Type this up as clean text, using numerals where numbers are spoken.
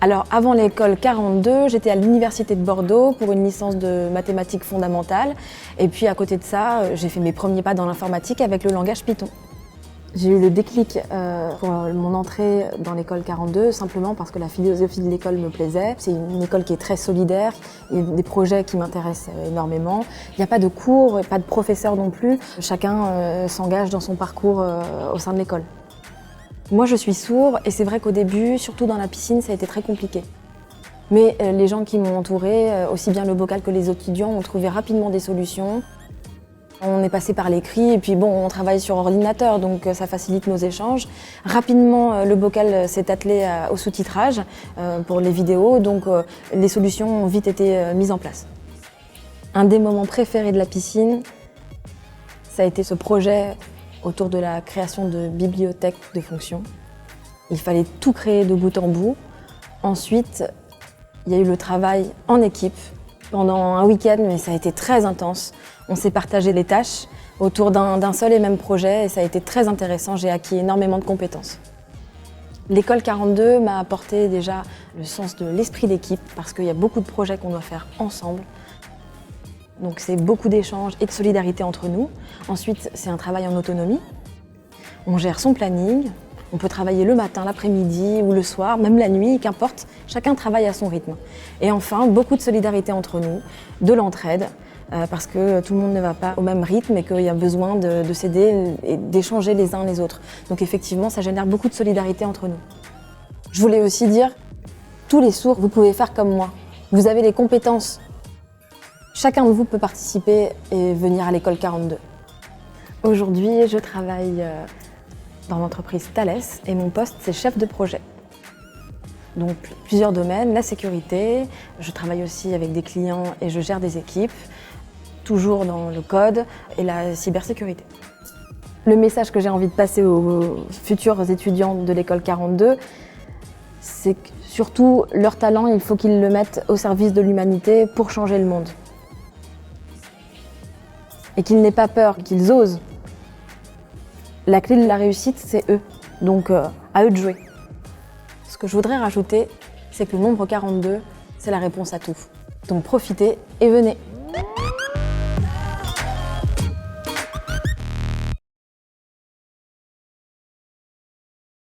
Alors avant l'école 42, j'étais à l'université de Bordeaux pour une licence de mathématiques fondamentales. Et puis à côté de ça, j'ai fait mes premiers pas dans l'informatique avec le langage Python. J'ai eu le déclic pour mon entrée dans l'école 42 simplement parce que la philosophie de l'école me plaisait. C'est une école qui est très solidaire, il y a des projets qui m'intéressent énormément. Il n'y a pas de cours, pas de professeurs non plus. Chacun s'engage dans son parcours au sein de l'école. Moi je suis sourd et c'est vrai qu'au début, surtout dans la piscine, ça a été très compliqué. Mais les gens qui m'ont entourée, aussi bien le bocal que les étudiants, ont trouvé rapidement des solutions. On est passé par l'écrit et puis bon, on travaille sur ordinateur, donc ça facilite nos échanges. Rapidement, le bocal s'est attelé au sous-titrage pour les vidéos, donc les solutions ont vite été mises en place. Un des moments préférés de la piscine, ça a été ce projet autour de la création de bibliothèques de fonctions. Il fallait tout créer de bout en bout. Ensuite, il y a eu le travail en équipe pendant un week-end, mais ça a été très intense. On s'est partagé les tâches autour d'un seul et même projet et ça a été très intéressant. J'ai acquis énormément de compétences. L'école 42 m'a apporté déjà le sens de l'esprit d'équipe parce qu'il y a beaucoup de projets qu'on doit faire ensemble. Donc c'est beaucoup d'échanges et de solidarité entre nous. Ensuite, c'est un travail en autonomie. On gère son planning. On peut travailler le matin, l'après-midi ou le soir, même la nuit, qu'importe. Chacun travaille à son rythme. Et enfin, beaucoup de solidarité entre nous, de l'entraide, parce que tout le monde ne va pas au même rythme et qu'il y a besoin de s'aider et d'échanger les uns les autres. Donc effectivement, ça génère beaucoup de solidarité entre nous. Je voulais aussi dire, tous les sourds, vous pouvez faire comme moi. Vous avez les compétences. Chacun de vous peut participer et venir à l'école 42. Aujourd'hui, je travaille dans l'entreprise Thales et mon poste, c'est chef de projet. Donc plusieurs domaines, la sécurité, je travaille aussi avec des clients et je gère des équipes, toujours dans le code et la cybersécurité. Le message que j'ai envie de passer aux futurs étudiants de l'école 42, c'est que surtout leur talent, il faut qu'ils le mettent au service de l'humanité pour changer le monde. Et qu'ils n'aient pas peur, qu'ils osent. La clé de la réussite, c'est eux. Donc à eux de jouer. Ce que je voudrais rajouter, c'est que le nombre 42, c'est la réponse à tout. Donc profitez et venez.